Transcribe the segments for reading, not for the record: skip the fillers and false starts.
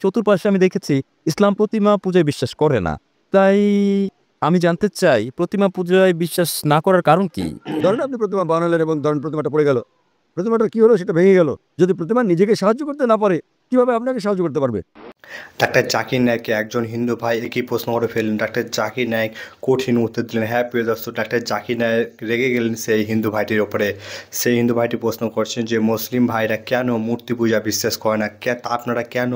চতুর্পাশে আমি দেখেছি ইসলাম প্রতিমা পূজায় বিশ্বাস করে না। তাই আমি জানতে চাই প্রতিমা পূজায় বিশ্বাস না করার কারণ কি? ধরেন আপনি প্রতিমা বানালেন এবং ধরেন প্রতিমাটা পড়ে গেল, প্রতিমাটা কি হলো সেটা ভেঙে গেল। যদি প্রতিমা নিজেকে সাহায্য করতে না পারে, কিভাবে আপনাকে সাহায্য করতে পারবে? ডাক্তার জাকির নায়েককে একজন হিন্দু ভাই একই প্রশ্ন করে ফেললেন। ডাক্তার জাকির নায়েক কঠিন উত্তর দিলেন। হ্যাঁ প্রিয় দর্শক, ডাক্তার জাকির নায়েক রেগে গেলেন সেই হিন্দু ভাইটির ওপরে। সেই হিন্দু ভাইটি প্রশ্ন করছেন যে মুসলিম ভাইরা কেন মূর্তি পূজা বিশ্বাস করে না, আপনারা কেন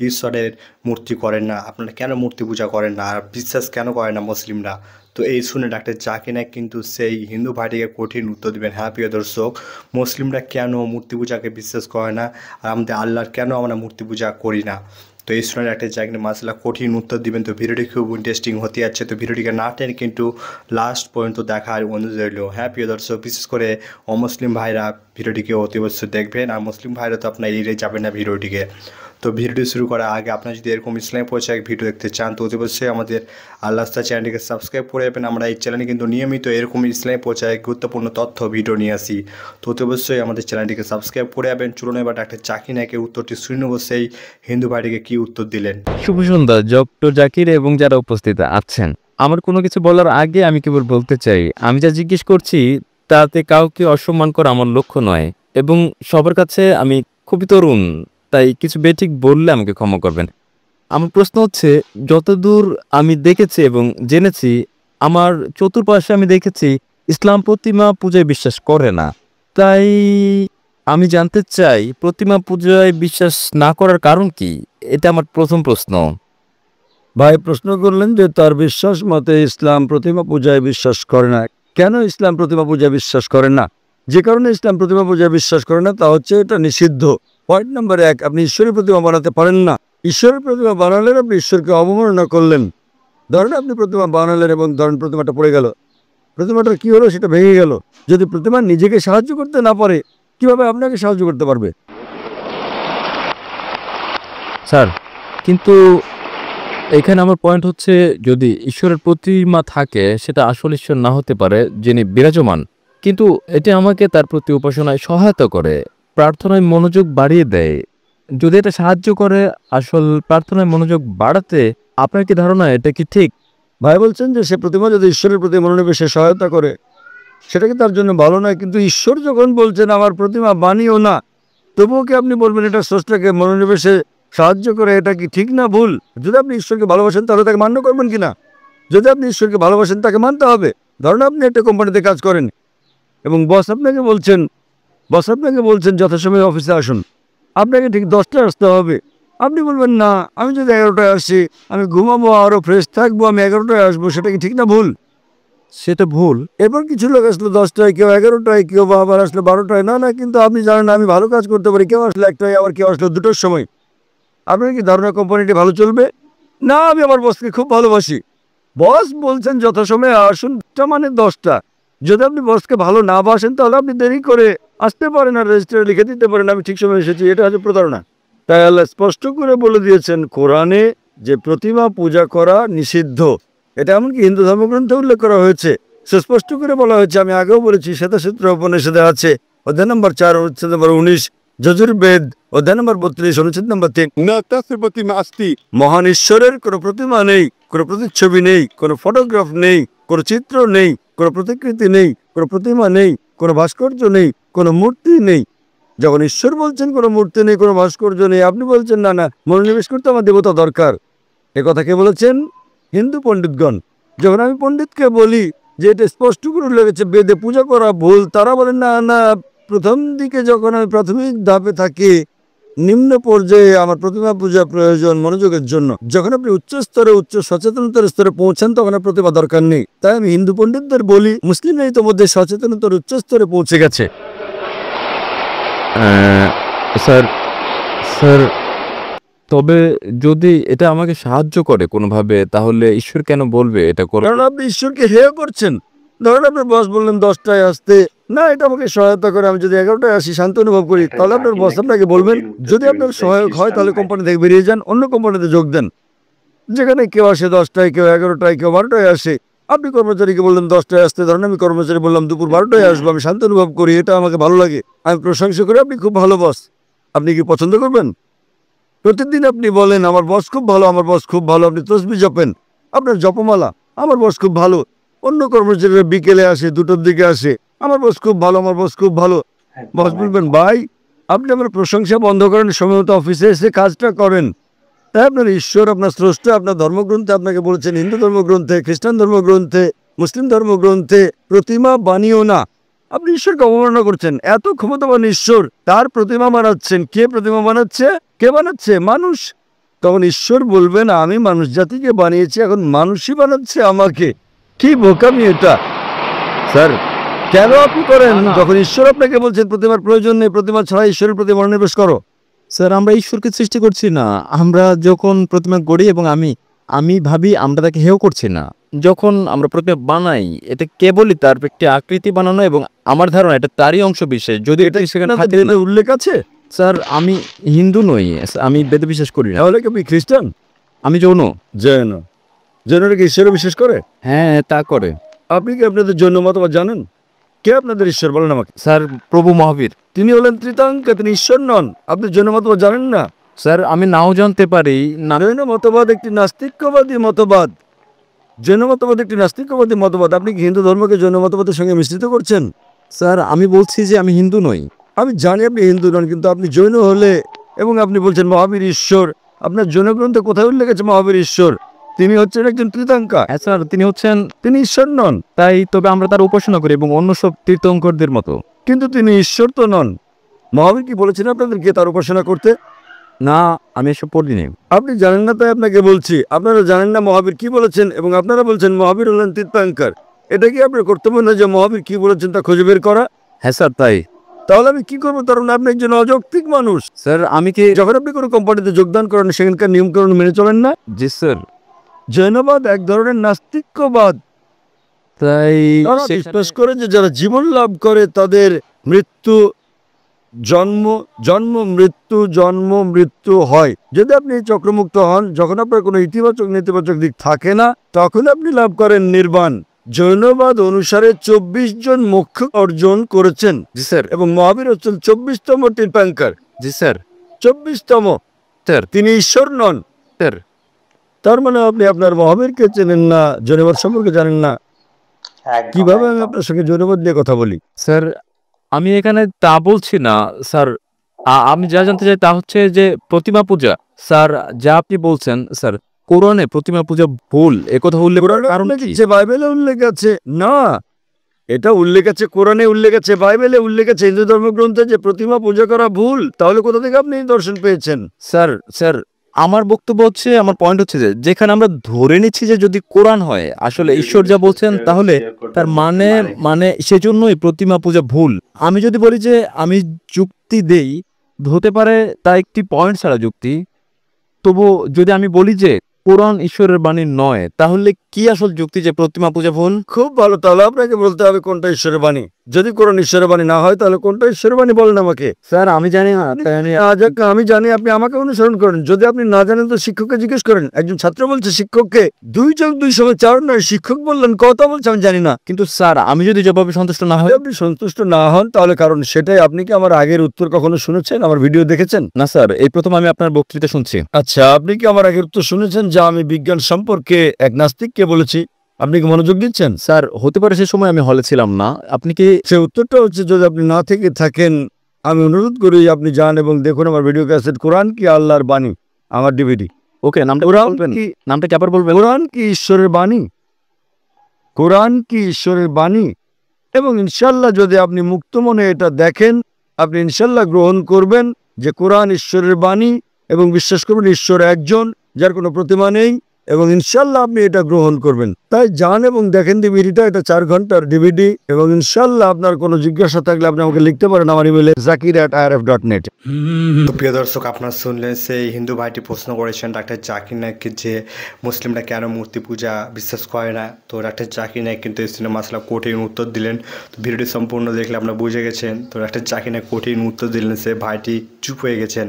ঈশ্বরের মূর্তি করেন না, আপনারা কেন মূর্তি পূজা করেন না, আর বিশ্বাস কেন করে না মুসলিমরা? তো এই শুনে ডাক্তার জাকির নায়েক কিন্তু সেই হিন্দু ভাইটিকে কঠিন উত্তর দেবেন। হ্যাঁ প্রিয় দর্শক, মুসলিমরা কেন মূর্তি পূজাকে বিশ্বাস করে না, আর আমাদের আল্লাহর কেন আমরা মূর্তি পূজা করি না? তো এই স্টুডেন্ট একটা জায়গায় মাসালা কঠিন উত্তর দিবেন। তো ভিডিওটি খুব ইন্টারেস্টিং হতে যাচ্ছে। তো ভিডিওটিকে না টেনে কিন্তু লাস্ট পর্যন্ত দেখার অনুরোধ রইল। হ্যাঁ প্রিয় দর্শক, বিশেষ করে অমুসলিম ভাইরা ভিডিওটিকে অতি অবশ্যই দেখবেন, আর মুসলিম ভাইরা তো আপনার এড়িয়ে যাবেন না ভিডিওটিকে। তো ভিডিওটি শুরু করার আগে আপনারা যদি এরকম ইসলামী পরিচয় ভিডিও দেখতে চান তো অতি অবশ্যই আমাদের আল্লাহস্তা চ্যানেলটিকে সাবস্ক্রাইব করে যাবেন। আমরা এই চ্যানেলে কিন্তু নিয়মিত এরকম ইসলামী পরিচয় গুরুত্বপূর্ণ তথ্য ভিডিও নিয়ে আসি। তো অতি অবশ্যই আমাদের চ্যানেলটিকে সাবস্ক্রাইব করে যাবেন। চলুন এবার ডাক্তার জাকির নায়েকের উত্তরটি শুনে নেব, সেই হিন্দু ভাইটিকে কী উত্তর দিলেন। শুভ সন্ধ্যা ডক্টর জাকির এবং যারা উপস্থিত আছেন। আমার কোনো কিছু বলার আগে আমি কেবল বলতে চাই, আমি যা জিজ্ঞেস করছি তাতে কাউকে অসম্মান করা আমার লক্ষ্য নয়, এবং সবার কাছে আমি খুবই তরুণ, তাই কিছু বেঠিক বললে আমাকে ক্ষমা করবেন। আমার প্রশ্ন হচ্ছে, যতদূর আমি দেখেছি এবং জেনেছি, আমার চতুর্পাশে আমি দেখেছি ইসলাম প্রতিমা পূজায় বিশ্বাস করে না। তাই আমি জানতে চাই প্রতিমা পূজায় বিশ্বাস না করার কারণ কি? এটা আমার প্রথম প্রশ্ন। ভাই প্রশ্ন করলেন যে তার বিশ্বাস মতে ইসলাম প্রতিমা পূজায় বিশ্বাস করে না। কেন ইসলাম প্রতিমা পূজায় বিশ্বাস করে না? যে কারণে ইসলাম প্রতিমা পূজায় বিশ্বাস করে না তা হচ্ছে এটা নিষিদ্ধ। পয়েন্ট নাম্বার 1, আপনি ঈশ্বরের প্রতিমা বানাতে পারেন না। ঈশ্বরের প্রতিমা বানালেন আপনি ঈশ্বরকে অবমাননা করলেন। ধরেন আপনি প্রতিমা বানালেন এবং ধরেন প্রতিমাটা পড়ে গেল, প্রতিমাটার কি হলো সেটা ভেঙে গেল। যদি প্রতিমা নিজেকে সাহায্য করতে না পারে, কিভাবে আপনাকে সাহায্য করতে পারবে? স্যার, কিন্তু এখানে আমার পয়েন্ট হচ্ছে, যদি ঈশ্বরের প্রতিমা থাকে সেটা আসল ঈশ্বর না হতে পারে যিনি বিরাজমান, কিন্তু এটা আমাকে তার প্রতি উপাসনায় সহায়তা করে, প্রার্থনায় মনোযোগ বাড়িয়ে দেয়। যদি এটা সাহায্য করে আসল প্রার্থনায় মনোযোগ বাড়াতে, আপনার কি ধারণা এটা কি ঠিক? ভাই বলছেন যে সে প্রতিমা যদি ঈশ্বরের প্রতি মনোনিবেশে সহায়তা করে সেটা কি তার জন্য ভালো নয়? কিন্তু ঈশ্বর যখন বলছেন আমার প্রতিমা বানিও না, তবুও কি আপনি বলবেন এটা স্রষ্টাকে মনোনিবেশে সাহায্য করে? এটা কি ঠিক না ভুল? যদি আপনি ঈশ্বরকে ভালোবাসেন তাহলে তাকে মান্য করবেন কিনা? যদি আপনি ঈশ্বরকে ভালোবাসেন তাকে মানতে হবে। ধরুন আপনি একটা কোম্পানিতে কাজ করেন এবং বস আপনাকে বলছেন যথাসময়ে অফিসে আসুন, আপনাকে ঠিক 10টায় আসতে হবে। আপনি বলবেন না, আমি যদি 11টায় আসি আমি ঘুমাবো, আরও ফ্রেশ থাকবো, আমি 11টায় আসবো। সেটা কি ঠিক না ভুল? সেটা ভুল। এরপর কিছু লোক আসলো 10টায়, কেউ 11টায়, কেউ বা আবার আসলো 12টায়। না কিন্তু আপনি জানেন আমি ভালো কাজ করতে পারি। কেউ আসলো 1টায়, আবার কেউ আসলো 2টোর সময়। আপনার কি ধারণা কোম্পানিটি ভালো চলবে? না, আমি আমার বসকে খুব ভালোবাসি। বস বলছেন যথাসময়ে আসুন, মানে 10টা। যদি আপনি বসকে ভালো না বাসেন তাহলে আপনি দেরি করে আসতে পারেন, আর রেজিস্টারে লিখে দিতে পারেন আমি ঠিক সময় এসেছি। এটা হচ্ছে প্রতারণা। তাই আল্লাহ স্পষ্ট করে বলে দিয়েছেন কোরআনে যে প্রতিমা পূজা করা নিষিদ্ধ। এটা এমনকি হিন্দু ধর্মগ্রন্থে উল্লেখ করা হয়েছে। সুস্পষ্ট করে বলা হয়েছে, আমি আগেও বলেছি, শ্বেতাসূত্র উপনিষদে আছে, অধ্যায় নম্বর 4 অনুচ্ছেদ নম্বর 19, যজুর্বেদ অধ্যায় নম্বর 32 অনুচ্ছেদ নম্বর 3, মহান ঈশ্বরের কোনো প্রতিমা নেই, কোনো প্রতিচ্ছবি নেই, কোনো ফটোগ্রাফ নেই, কোনো চিত্র নেই, কোনো প্রতিকৃতি নেই, কোনো প্রতিমা নেই, কোনো ভাস্কর্য নেই, কোনো মূর্তি নেই। যখন ঈশ্বর বলছেন কোনো মূর্তি নেই, কোনো ভাস্কর্য নেই, আপনি বলছেন না মনোনিবেশ করতে আমার দেবতা দরকার। এ কথা কে বলেছেন? হিন্দু পণ্ডিতগণ। যখন আমি পণ্ডিতকে বলি যে এটা স্পষ্ট করে লেগেছে বেদে পূজা করা ভুল, তারা বলেন না প্রথম দিকে যখন আমি প্রাথমিক ধাপে থাকি, নিম্ন পর্যায়ে আমার প্রতিমা পূজা প্রয়োজন মনোযোগের জন্য। যখন আপনি উচ্চ স্তরে, উচ্চ সচেতনতার স্তরে পৌঁছান তখন আর প্রতিমা দরকার নেই। তাই আমি হিন্দু পণ্ডিতদের বলি, মুসলিমরা ইতোমধ্যে সচেতনতার উচ্চ স্তরে পৌঁছে গেছে। স্যার, তবে যদি এটা আমাকে সাহায্য করে কোনোভাবে, তাহলে ঈশ্বর কেন বলবে এটা করো? কারণ আপনি ঈশ্বরকে হেয় করছেন। ধরেন আপনার বস বললেন 10টায় আসতে, না এটা আমাকে সহায়তা করে, আমি যদি 11টায় আসি শান্তি অনুভব করি, তাহলে আপনার বস আপনাকে বলবেন যদি আপনার সহায়ক হয় তাহলে কোম্পানি থেকে বেরিয়ে যান, অন্য কোম্পানিতে যোগ দেন। যেখানে কেউ আসে 10টায়, কেউ 11টায়, কেউ 12টায় আসে। আপনি কর্মচারীকে বললেন 10টায় আসতে, ধরেন আমি কর্মচারী বললাম দুপুর 12টায় আসবো, আমি শান্তি অনুভব করি, এটা আমাকে ভালো লাগে, আমি প্রশংসা করি, আপনি খুব ভালো বস। আপনি কি পছন্দ করবেন? প্রতিদিন আপনি বলেন আমার বস খুব ভালো, আমার বস খুব ভালো, আপনি তসবি জপেন, আপনার জপমালা, আমার বস খুব ভালো। অন্য কর্মচারীরা বিকেলে আসে, 2টোর দিকে আসে, আমার বস খুব ভালো, আমার বস খুব ভালো। বস বলবেন ভাই আপনি আমার প্রশংসা বন্ধ করেন, সময় মতো অফিসে এসে কাজটা করেন। তাই আপনার ঈশ্বর, আপনার স্রষ্টা আপনার ধর্মগ্রন্থে আপনাকে বলেছেন, হিন্দু ধর্মগ্রন্থে, খ্রিস্টান ধর্মগ্রন্থে, মুসলিম ধর্মগ্রন্থে প্রতিমা বানিও না। আপনি ঈশ্বরকে অবমাননা করছেন। এত ক্ষমতাবান ঈশ্বর, তার প্রতিমা বানাচ্ছেন। কে প্রতিমা বানাচ্ছে? কে বানাচ্ছে? মানুষ। তখন ঈশ্বর বলবেন আমি মানুষ জাতিকে বানিয়েছি, এখন মানুষই বানাচ্ছে আমাকে। কি বোকামি এটা স্যার! কেন আপনি করেন? না, না। যখন ঈশ্বর আপনাকে বলছেন প্রতিমার প্রয়োজন নেই, প্রতিমা ছাড়া ঈশ্বরের প্রতি মনোনিবেশ করো। স্যার আমরা ঈশ্বরকে সৃষ্টি করছি না। আমরা যখন প্রতিমা গড়ি এবং আমি ভাবি আমরা তাকে হেয় করছি না। যখন আমরা প্রতিমা বানাই এটা কেবলই তার একটি আকৃতি বানানো এবং আমার ধারণা এটা তারই অংশ বিশেষ। যদি এটা সেখানে থাকে না। আপনাদের উল্লেখ আছে? স্যার আমি হিন্দু নই, আমি বেদে বিশ্বাস করি না। তাহলে কি আপনি খ্রিস্টান? আমি যৌন। জৈন। জৈনরা কি ঈশ্বরে বিশ্বাস করে? হ্যাঁ তা করে। আপনি কি আপনাদের জৈন মতবাদ জানেন? কে আপনাদের ঈশ্বর বলেন আমাকে? স্যার প্রভু মহাবীর। তিনি হলেন ত্রিতাঙ্ক, তিনি ঈশ্বর নন। আপনি জৈন মতবাদ জানেন না? স্যার আমি নাও জানতে পারি না। জৈন মতবাদ একটি নাস্তিক্যবাদী মতবাদ। জৈন মতবাদ একটি নাস্তিক্যবাদী মতবাদ। আপনি কি হিন্দু ধর্মকে জৈন মতবাদের সঙ্গে মিশ্রিত করছেন? স্যার আমি বলছি যে আমি হিন্দু নই। আমি জানি আপনি হিন্দু নন, কিন্তু আপনি জৈন হলে এবং আপনি বলছেন মহাবীর ঈশ্বর, আপনার জৈন গ্রন্থে কোথায় উল্লেখ আছে মহাবীর ঈশ্বর? তিনি হচ্ছেন একজন ত্রিতাঙ্কা, হ্যাঁ স্যার তিনি হচ্ছেন, তিনি ঈশ্বর নন। তাই তবে আমরা তার উপাসনা করি এবং অন্য সব তীর্থঙ্করদের মতো। কিন্তু তিনি ঈশ্বর তো নন। মহাবীর কি বলেছেন আপনাদেরকে তার উপাসনা করতে? না আমি এসব পড়িনি। আপনি জানেন না, তাই আপনাকে বলছি। আপনারা জানেন না মহাবীর কি বলেছেন এবং আপনারা বলছেন মহাবীর হলেন তীর্থঙ্কর। এটা কি আপনার কর্তব্য না যে মহাবীর কি বলেছেন তা খুঁজে বের করা? হ্যাঁ স্যার তাই। তাহলে আমি কি করবো? কারণ আপনি একজন অযৌক্তিক মানুষ। স্যার আমি কি? যখন আপনি কোনো কোম্পানিতে যোগদান করেন সেখানকার নিয়মকানুন মেনে চলেন না। জি স্যার। জৈনবাদ এক ধরনের নাস্তিক্যবাদ। তাই তারা বিশ্বাস করে যে যারা জীবন লাভ করে তাদের মৃত্যু, জন্ম জন্ম মৃত্যু, জন্ম মৃত্যু হয়। যদি আপনি চক্রমুক্ত হন, যখন আপনার কোনো ইতিবাচক নেতিবাচক দিক থাকে না, তখন আপনি লাভ করেন নির্বাণ। জৈনবাদ অনুসারে 24 জন মোক্ষ অর্জন করেছেন। জি স্যার। এবং মহাবীর হচ্ছেন 24তম তীর্থঙ্কর। জি স্যার। 24তম। স্যার। তিনি ঈশ্বর নন। স্যার তার মানে আপনি আপনার মহাবীরকে চেনেন না, জৈনবাদ সম্পর্কে জানেন না। কিভাবে আমি আপনার সঙ্গে জৈনবাদ নিয়ে কথা বলি? স্যার আমি এখানে তা বলছি না স্যার। আমি যা জানতে চাই তা হচ্ছে যে প্রতিমা পূজা। স্যার যা আপনি বলছেন স্যার কোরআনে প্রতিমা পূজা ভুল একথা উল্লেখ করার কারণ কি? যে বাইবেলে উল্লেখ আছে না, এটা উল্লেখ আছে কোরআনে, উল্লেখ আছে বাইবেলে, উল্লেখ আছে হিন্দু ধর্মগ্রন্থে যে প্রতিমা পূজা করা ভুল। তাহলে কোথা থেকে আপনি এই দর্শন পেয়েছেন? স্যার স্যার আমার বক্তব্য হচ্ছে, আমার পয়েন্ট হচ্ছে যে যেখানে আমরা ধরে নিচ্ছি যে যদি কোরআন হয় আসলে ঈশ্বর যা বলছেন তাহলে তার মানে সেজন্যই প্রতিমা পূজা ভুল। আমি যদি বলি যে আমি যুক্তি দেই, হতে পারে তা একটি পয়েন্ট ছাড়া যুক্তি। তবু যদি আমি বলি যে কোরআন ঈশ্বরের বাণী নয়, তাহলে কি আসল যুক্তি যে প্রতিমা পূজা ভুল? খুব ভালো, তাহলে আপনাকে বলতে হবে কোনটা ঈশ্বরের বাণী। যদি কোরআন ঈশ্বরের বাণী না হয় তাহলে কোনটা ঈশ্বরের বাণী বলেন আমাকে। স্যার আমি জানি না, তাই আমি আমি জানি, আপনি আমাকে অনুসরণ করেন। যদি আপনি না জানেন তো শিক্ষককে জিজ্ঞেস করেন। একজন ছাত্র বলছে শিক্ষককে 2 যোগ 2 সমান 4 নয়, শিক্ষক বললেন কথা বলছে আমি জানি না। কিন্তু স্যার আমি যদি জবাবে সন্তুষ্ট না হই? যদি আপনি সন্তুষ্ট না হন তাহলে কারণ সেটাই। আপনি কি আমার আগের উত্তর কখনো শুনেছেন, আমার ভিডিও দেখেছেন? না স্যার, এই প্রথম আমি আপনার বক্তৃতা শুনছি। আচ্ছা, আপনি কি আমার আগের উত্তর শুনেছেন যা আমি বিজ্ঞান সম্পর্কে এক নাস্তিককে বলেছি? আপনি কি মনোযোগ দিচ্ছেন? স্যার হতে পারে সে সময় আমি হলে ছিলাম না। আপনি কি? সে উত্তরটা হচ্ছে, যদি আপনি না থেকে থাকেন আমি অনুরোধ করি আপনি যান এবং দেখুন আমার ভিডিও ক্যাসেট কোরআন কি আল্লাহর বাণী, আমার ডিভিডি। ওকে নামটা বলবেন? নামটা কি আবার বলবেন? কোরআন কি ঈশ্বরের বাণী? কোরআন কি ঈশ্বরের বাণী? এবং ইনশাল্লাহ যদি আপনি মুক্ত মনে এটা দেখেন, আপনি ইনশাল্লাহ গ্রহণ করবেন যে কোরআন ঈশ্বরের বাণী এবং বিশ্বাস করবেন ঈশ্বর একজন, যার কোনো প্রতিমা নেই, এবং ইনশাল্লাহ আপনি এটা গ্রহণ করবেন। তাই যান এবং দেখেন ডিভিডিটা, এটা 4 ঘন্টার ডিভিডি। এবং ইনশাল্লাহ আপনার কোনো জিজ্ঞাসা থাকলে আপনি আমাকে লিখতে পারেন আমার ইমেলে zakir@irf.net। তো প্রিয় দর্শক, আপনারা শুনলেন সেই হিন্দু ভাইটি প্রশ্ন করেছেন ডাক্তার জাকির নায়েককে যে মুসলিমরা কেন মূর্তি পূজা বিশ্বাস করে না। তো ডাক্তার জাকির নায়েক কিন্তু এই সিনেমা মাসলা কঠিন উত্তর দিলেন। তো ভিডিওটি সম্পূর্ণ দেখলে আপনারা বুঝে গেছেন। তো ডাক্তার জাকির নায়েক কঠিন উত্তর দিলেন, সে ভাইটি চুপ হয়ে গেছেন।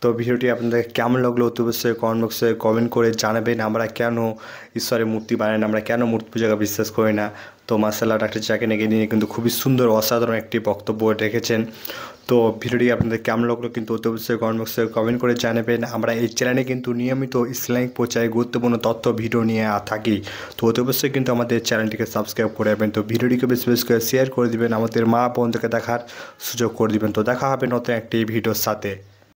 তো ভিডিওটি আপনাদের কেমন লাগলো অতি অবশ্যই কমেন্ট বক্সে কমেন্ট করে জানাবেন। আমরা কেন ঈশ্বরের মূর্তি বানাই না, আমরা কেন মূর্তি পূজাকে বিশ্বাস করি না। তো মাসাল্লাহ ডাক্তার জাকির নায়েক নিয়ে কিন্তু খুবই সুন্দর অসাধারণ একটি বক্তব্য রেখেছেন। তো ভিডিওটি আপনাদের কেমন লাগলো কিন্তু অতি অবশ্যই কমেন্ট বক্সে কমেন্ট করে জানাবেন। আমরা এই চ্যানেলে কিন্তু নিয়মিত ইসলামিক প্রচারে গুরুত্বপূর্ণ তথ্য ভিডিও নিয়ে থাকি। তো অতি অবশ্যই কিন্তু আমাদের চ্যানেলটিকে সাবস্ক্রাইব করে রাখবেন। তো ভিডিওটিকে বেশি বেশি করে শেয়ার করে দিবেন, আমাদের মা বোনদেরকে দেখার সুযোগ করে দিবেন। তো দেখা হবে নতুন একটি ভিডিওর সাথে।